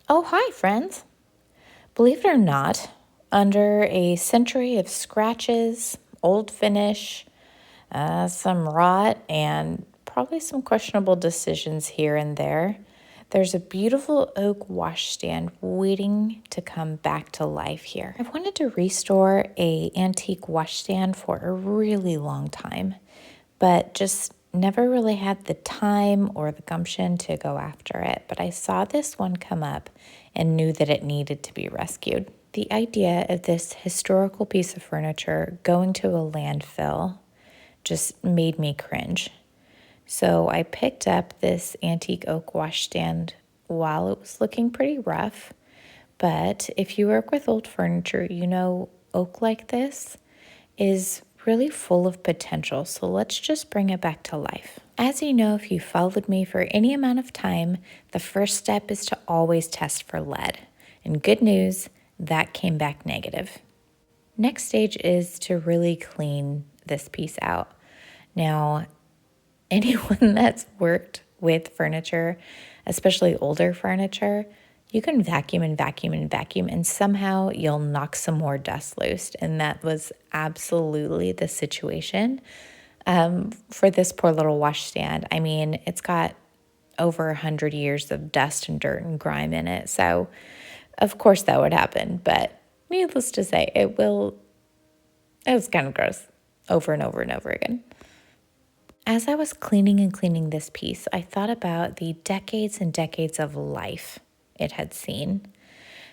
Oh, hi, friends. Believe it or not, under a century of scratches, old finish, some rot, and probably some questionable decisions here and there, there's a beautiful oak washstand waiting to come back to life here. I've wanted to restore a antique washstand for a really long time, but just never really had the time or the gumption to go after it. But I saw this one come up and knew that it needed to be rescued. The idea of this historical piece of furniture going to a landfill just made me cringe. So I picked up this antique oak washstand while it was looking pretty rough. But if you work with old furniture, you know oak like this is really full of potential. So let's just bring it back to life. As you know, if you followed me for any amount of time, the first step is to always test for lead. And good news, that came back negative. Next stage is to really clean this piece out. Now, anyone that's worked with furniture, especially older furniture, you can vacuum and vacuum and vacuum, and somehow you'll knock some more dust loose. And that was absolutely the situation for this poor little washstand. I mean, it's got over 100 years of dust and dirt and grime in it. So, of course, that would happen. But needless to say, it was kind of gross over and over and over again. As I was cleaning and cleaning this piece, I thought about the decades and decades of life it had seen.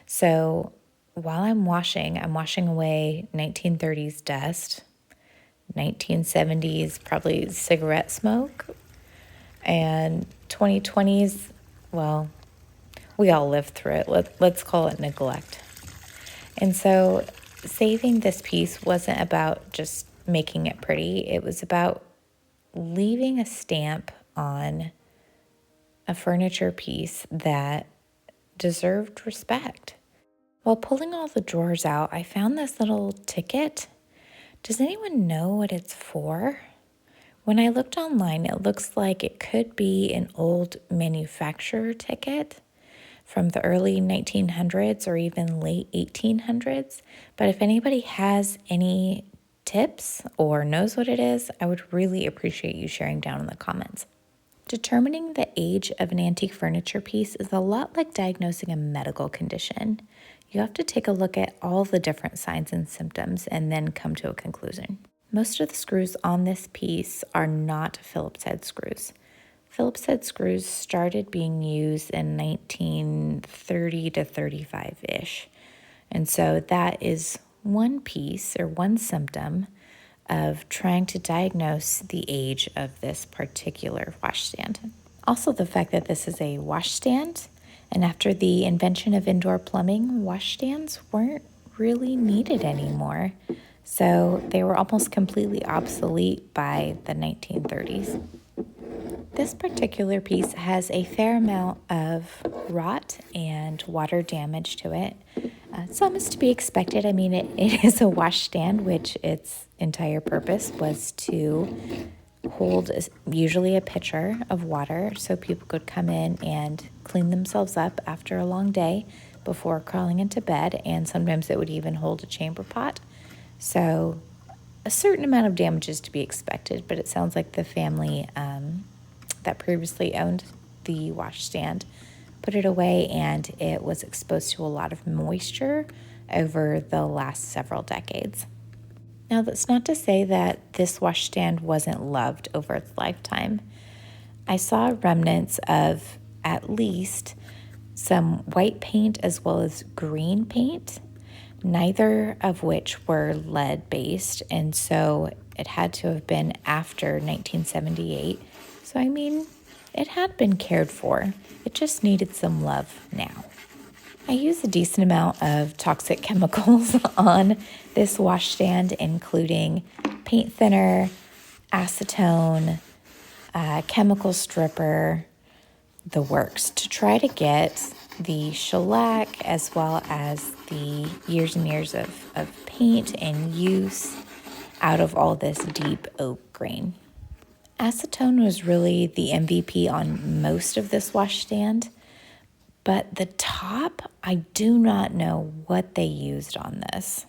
So while I'm washing away 1930s dust, 1970s probably cigarette smoke, and 2020s, well, we all lived through it. Let's call it neglect. And so saving this piece wasn't about just making it pretty. It was about leaving a stamp on a furniture piece that deserved respect. While pulling all the drawers out, I found this little ticket. Does anyone know what it's for? When I looked online, it looks like it could be an old manufacturer ticket from the early 1900s or even late 1800s. But if anybody has any tips or knows what it is, I would really appreciate you sharing down in the comments. Determining the age of an antique furniture piece is a lot like diagnosing a medical condition. You have to take a look at all the different signs and symptoms and then come to a conclusion. Most of the screws on this piece are not Phillips head screws. Phillips head screws started being used in 1930 to 35-ish. And so that is one piece or one symptom of trying to diagnose the age of this particular washstand. Also, the fact that this is a washstand, and after the invention of indoor plumbing, washstands weren't really needed anymore. So they were almost completely obsolete by the 1930s. This particular piece has a fair amount of rot and water damage to it. Some is to be expected. I mean, it is a washstand, which its entire purpose was to hold usually a pitcher of water so people could come in and clean themselves up after a long day before crawling into bed. And sometimes it would even hold a chamber pot. So a certain amount of damage is to be expected, but it sounds like the family that previously owned the washstand put it away, and it was exposed to a lot of moisture over the last several decades. Now, that's not to say that this washstand wasn't loved over its lifetime. I saw remnants of at least some white paint as well as green paint, neither of which were lead-based, and so it had to have been after 1978. So, I mean, it had been cared for. It just needed some love now. I use a decent amount of toxic chemicals on this washstand, including paint thinner, acetone, chemical stripper, the works, to try to get the shellac as well as the years and years of paint and use out of all this deep oak grain. Acetone was really the MVP on most of this washstand, But the top, I do not know what they used on this.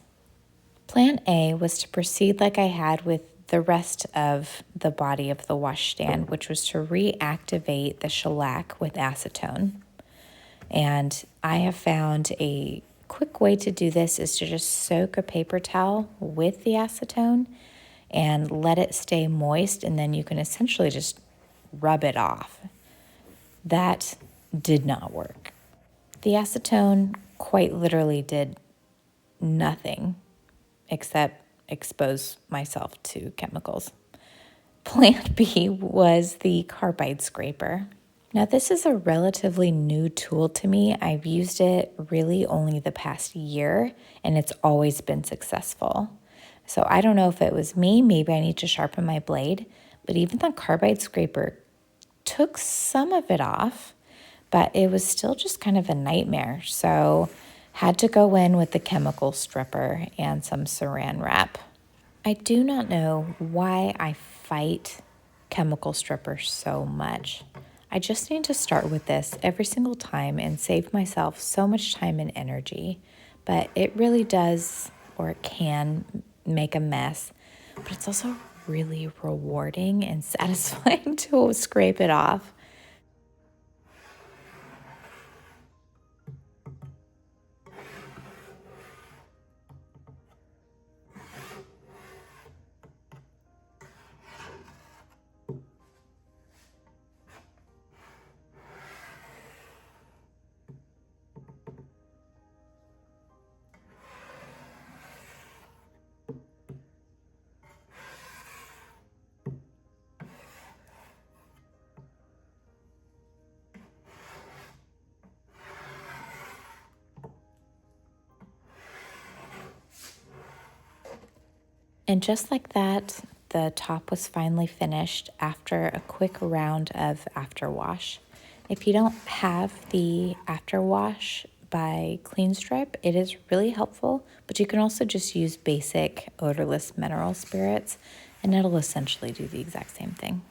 Plan A was to proceed like I had with the rest of the body of the washstand, which was to reactivate the shellac with acetone. And I have found a quick way to do this is to just soak a paper towel with the acetone and let it stay moist, and then you can essentially just rub it off. That did not work. The acetone quite literally did nothing except expose myself to chemicals. Plan B was the carbide scraper. Now, this is a relatively new tool to me. I've used it really only the past year, and it's always been successful. So I don't know if it was me, maybe I need to sharpen my blade, but even the carbide scraper took some of it off, but it was still just kind of a nightmare. So had to go in with the chemical stripper and some saran wrap. I do not know why I fight chemical strippers so much. I just need to start with this every single time and save myself so much time and energy. But it really does, or it can, make a mess. But it's also really rewarding and satisfying to scrape it off. And just like that, the top was finally finished after a quick round of afterwash. If you don't have the afterwash by Clean Stripe, it is really helpful, but you can also just use basic odorless mineral spirits, and it'll essentially do the exact same thing.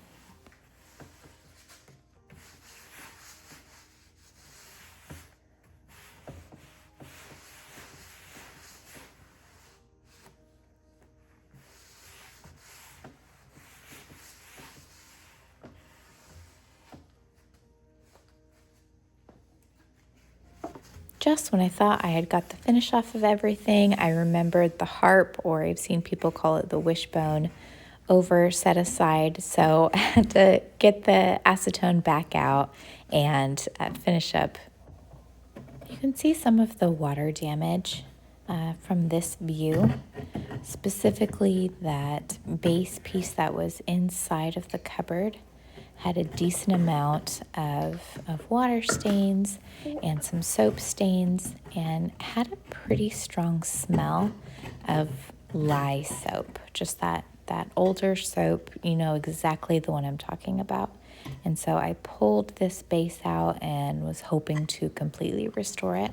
Just when I thought I had got the finish off of everything, I remembered the harp, or I've seen people call it the wishbone, over set aside. So I had to get the acetone back out and finish up. You can see some of the water damage from this view, specifically that base piece that was inside of the cupboard had a decent amount of water stains and some soap stains, and had a pretty strong smell of lye soap. Just that older soap, you know exactly the one I'm talking about. And so I pulled this base out and was hoping to completely restore it.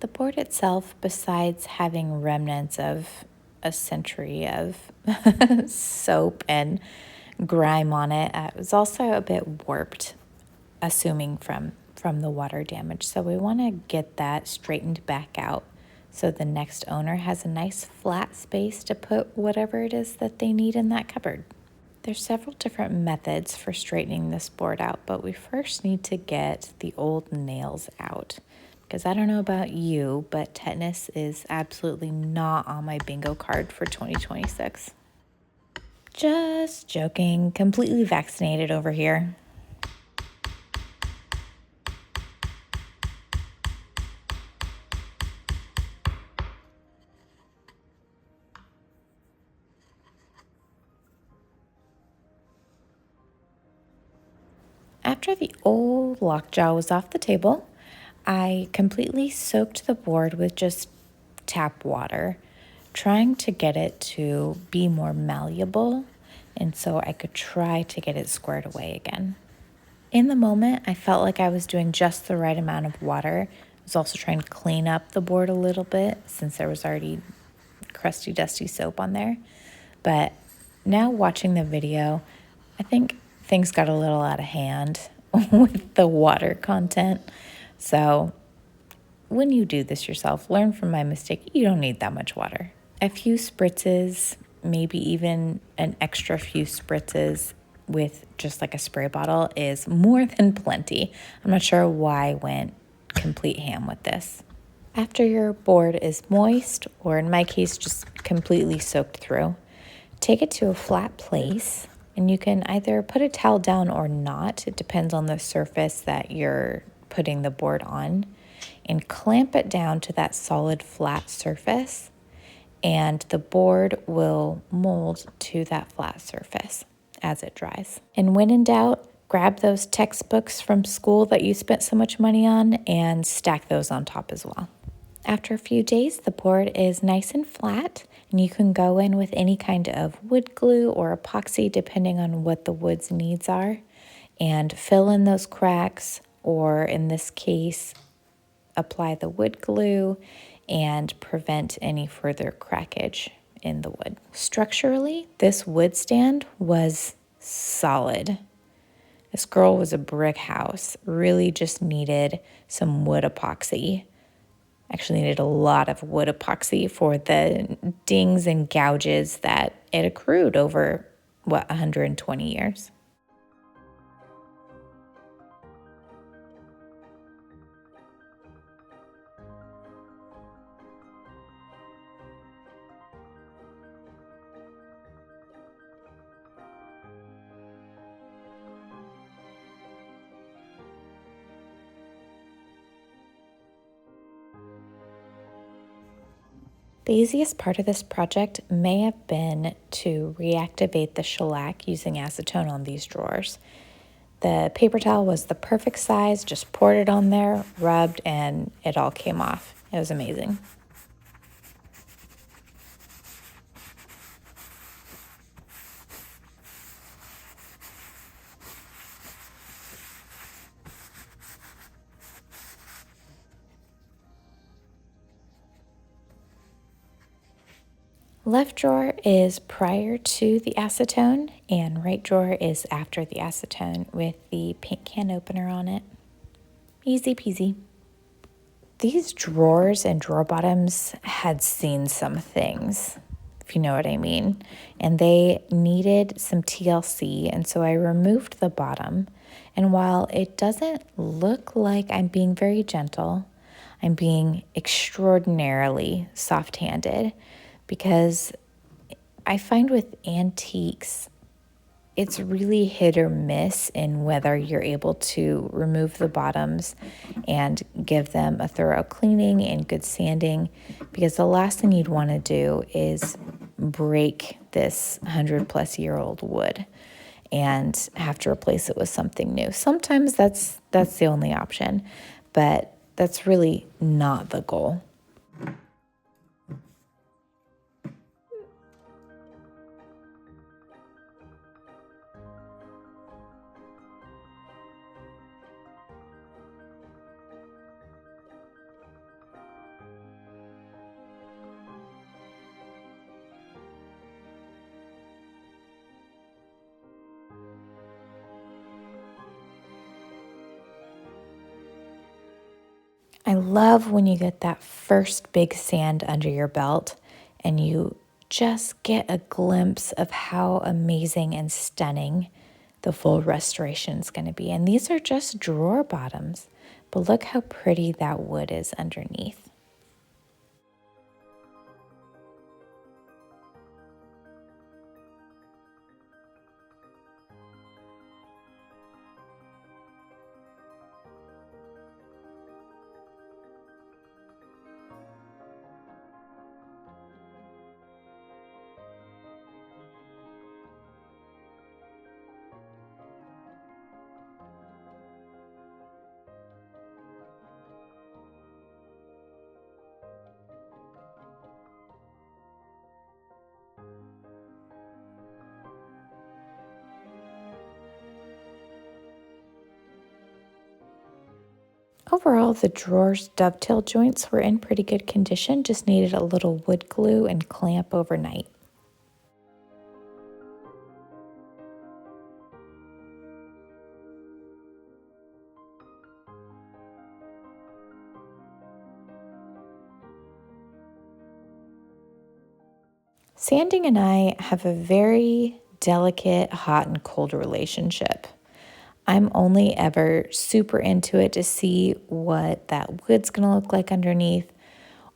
The board itself, besides having remnants of a century of soap and grime on it, was also a bit warped, assuming from the water damage. So we want to get that straightened back out so the next owner has a nice flat space to put whatever it is that they need in that cupboard. There's several different methods for straightening this board out, but we first need to get the old nails out. Because I don't know about you, but tetanus is absolutely not on my bingo card for 2026. Just joking, completely vaccinated over here. After the old lockjaw was off the table, I completely soaked the board with just tap water, trying to get it to be more malleable, and so I could try to get it squared away again. In the moment, I felt like I was doing just the right amount of water. I was also trying to clean up the board a little bit since there was already crusty, dusty soap on there. But now watching the video, I think things got a little out of hand with the water content. So when you do this yourself, learn from my mistake. You don't need that much water. A few spritzes, maybe even an extra few spritzes with just like a spray bottle is more than plenty. I'm not sure why I went complete ham with this. After your board is moist, or in my case, just completely soaked through, take it to a flat place, and you can either put a towel down or not. It depends on the surface that you're putting the board on, and clamp it down to that solid flat surface, and the board will mold to that flat surface as it dries. And when in doubt, grab those textbooks from school that you spent so much money on and stack those on top as well. After a few days, the board is nice and flat, and you can go in with any kind of wood glue or epoxy depending on what the wood's needs are, and fill in those cracks, or in this case, apply the wood glue and prevent any further crackage in the wood. Structurally, this wood stand was solid. This girl was a brick house, really just needed some wood epoxy. Actually needed a lot of wood epoxy for the dings and gouges that it accrued over, 120 years. The easiest part of this project may have been to reactivate the shellac using acetone on these drawers. The paper towel was the perfect size, just poured it on there, rubbed, and it all came off. It was amazing. Left drawer is prior to the acetone, and right drawer is after the acetone with the paint can opener on it. Easy peasy. These drawers and drawer bottoms had seen some things, if you know what I mean, and they needed some TLC, and so I removed the bottom. And while it doesn't look like I'm being very gentle, I'm being extraordinarily soft-handed, because I find with antiques, it's really hit or miss in whether you're able to remove the bottoms and give them a thorough cleaning and good sanding, because the last thing you'd want to do is break this 100-plus-year-old wood and have to replace it with something new. Sometimes that's the only option, but that's really not the goal. I love when you get that first big sand under your belt and you just get a glimpse of how amazing and stunning the full restoration is going to be. And these are just drawer bottoms, but look how pretty that wood is underneath. Overall, the drawers' dovetail joints were in pretty good condition, just needed a little wood glue and clamp overnight. Sanding and I have a very delicate hot and cold relationship. I'm only ever super into it to see what that wood's gonna look like underneath,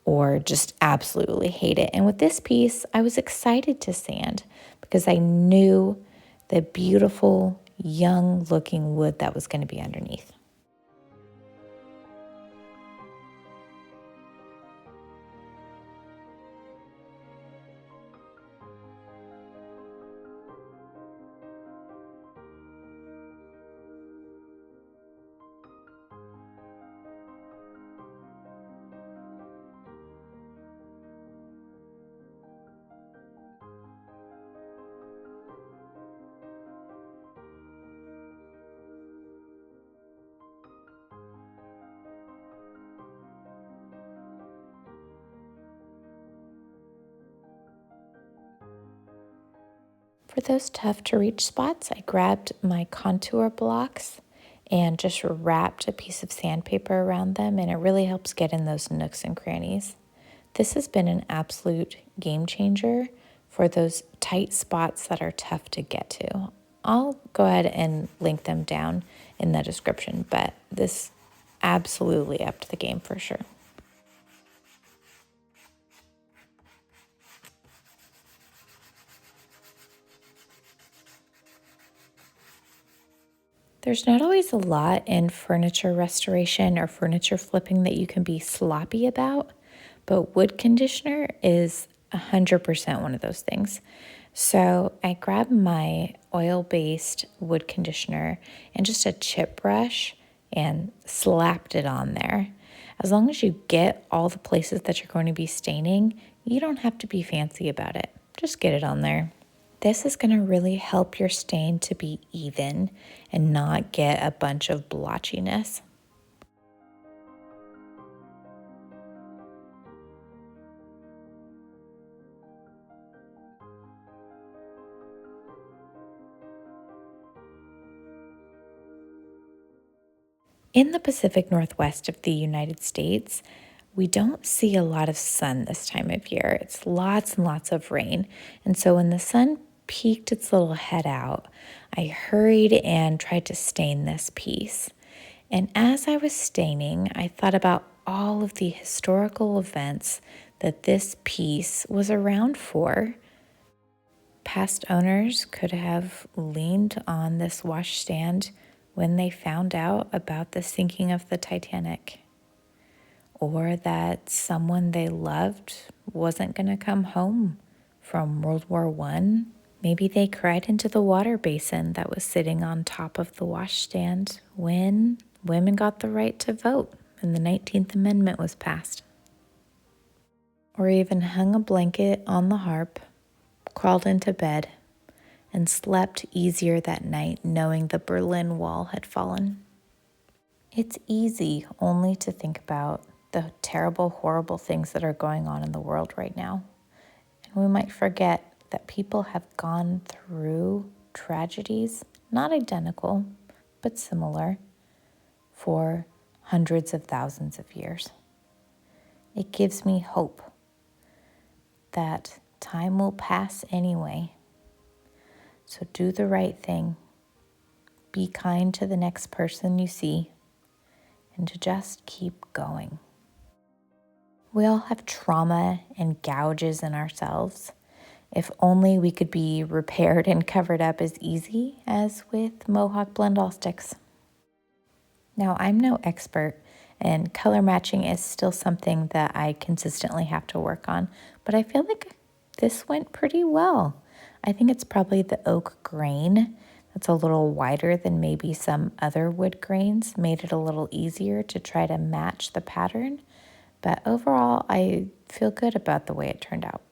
or just absolutely hate it. And with this piece, I was excited to sand because I knew the beautiful, young looking wood that was gonna be underneath. For those tough to reach spots, I grabbed my contour blocks and just wrapped a piece of sandpaper around them, and it really helps get in those nooks and crannies. This has been an absolute game changer for those tight spots that are tough to get to. I'll go ahead and link them down in the description, but this absolutely upped the game for sure. There's not always a lot in furniture restoration or furniture flipping that you can be sloppy about, but wood conditioner is 100% one of those things. So I grabbed my oil-based wood conditioner and just a chip brush and slapped it on there. As long as you get all the places that you're going to be staining, you don't have to be fancy about it. Just get it on there. This is going to really help your stain to be even and not get a bunch of blotchiness. In the Pacific Northwest of the United States, we don't see a lot of sun this time of year. It's lots and lots of rain. And so when the sun peeked its little head out, I hurried and tried to stain this piece. And as I was staining, I thought about all of the historical events that this piece was around for. Past owners could have leaned on this washstand when they found out about the sinking of the Titanic, or that someone they loved wasn't going to come home from World War I. Maybe they cried into the water basin that was sitting on top of the washstand when women got the right to vote and the 19th Amendment was passed. Or even hung a blanket on the harp, crawled into bed, and slept easier that night knowing the Berlin Wall had fallen. It's easy only to think about the terrible, horrible things that are going on in the world right now. And we might forget that people have gone through tragedies, not identical, but similar, for hundreds of thousands of years. It gives me hope that time will pass anyway. So do the right thing. Be kind to the next person you see, and to just keep going. We all have trauma and gouges in ourselves. If only we could be repaired and covered up as easy as with Mohawk blend all sticks. Now, I'm no expert, and color matching is still something that I consistently have to work on, but I feel like this went pretty well. I think it's probably the oak grain that's a little wider than maybe some other wood grains, made it a little easier to try to match the pattern. But overall, I feel good about the way it turned out.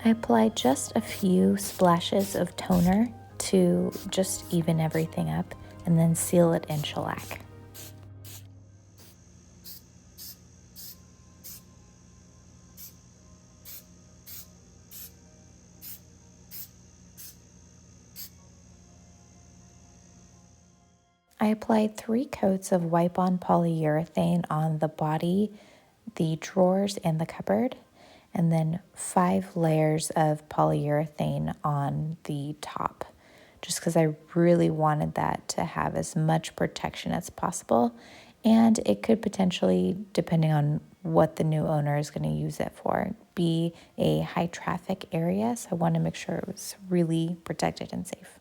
I applied just a few splashes of toner to just even everything up and then seal it in shellac. I applied 3 coats of wipe-on polyurethane on the body, the drawers, and the cupboard, and then 5 layers of polyurethane on the top, just because I really wanted that to have as much protection as possible, and it could potentially, depending on what the new owner is going to use it for, be a high traffic area, so I want to make sure it was really protected and safe.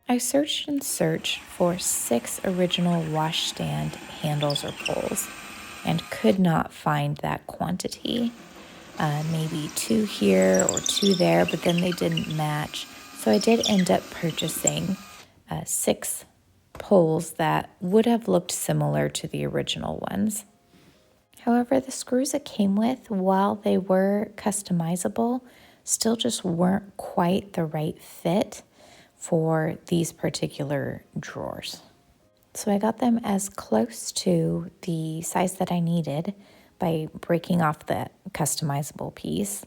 I searched and searched for 6 original washstand handles or poles and could not find that quantity. Maybe 2 here or 2 there, but then they didn't match. So I did end up purchasing 6 poles that would have looked similar to the original ones. However, the screws it came with, while they were customizable, still just weren't quite the right fit for these particular drawers. So I got them as close to the size that I needed by breaking off the customizable piece,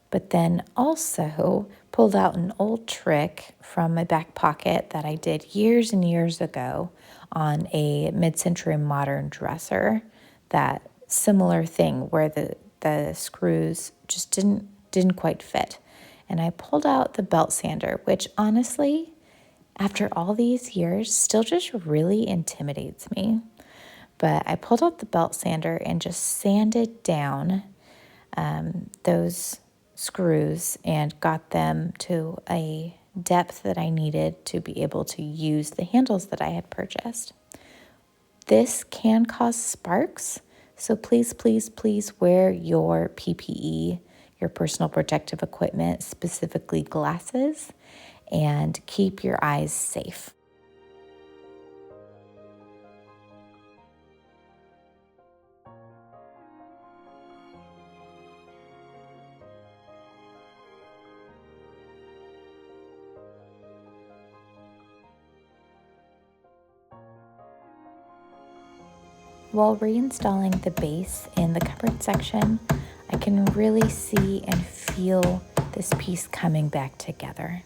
but then also pulled out an old trick from my back pocket that I did years and years ago on a mid-century modern dresser. That similar thing where the screws just didn't quite fit. And I pulled out the belt sander, which honestly, after all these years, still just really intimidates me. But I pulled out the belt sander and just sanded down those screws and got them to a depth that I needed to be able to use the handles that I had purchased. This can cause sparks, so please, please, please wear your PPE, your personal protective equipment, specifically glasses, and keep your eyes safe. While reinstalling the base in the cupboard section, I can really see and feel this piece coming back together.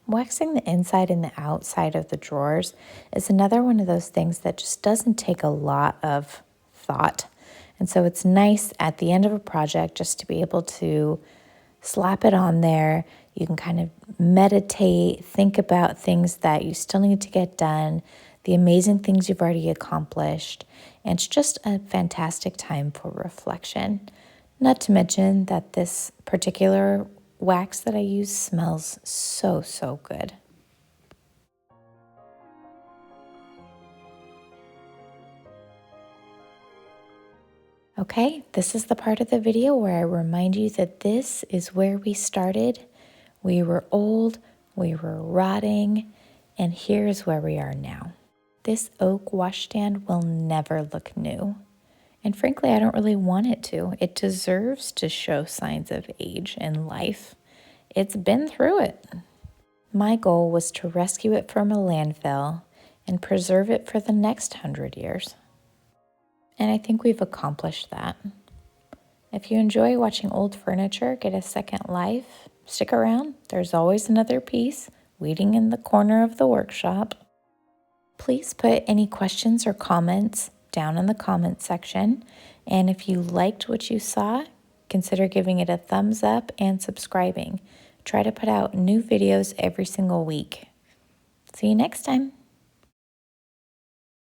Waxing the inside and the outside of the drawers is another one of those things that just doesn't take a lot of thought. And so it's nice at the end of a project just to be able to slap it on there. You can kind of meditate, think about things that you still need to get done, the amazing things you've already accomplished, and it's just a fantastic time for reflection. Not to mention that this particular wax that I use smells so, so good. Okay, this is the part of the video where I remind you that this is where we started. We were old, we were rotting, and here's where we are now. This oak washstand will never look new. And frankly, I don't really want it to. It deserves to show signs of age and life. It's been through it. My goal was to rescue it from a landfill and preserve it for the next 100 years. And I think we've accomplished that. If you enjoy watching old furniture get a second life, stick around. There's always another piece waiting in the corner of the workshop. Please put any questions or comments down in the comments section. And if you liked what you saw, consider giving it a thumbs up and subscribing. Try to put out new videos every single week. See you next time.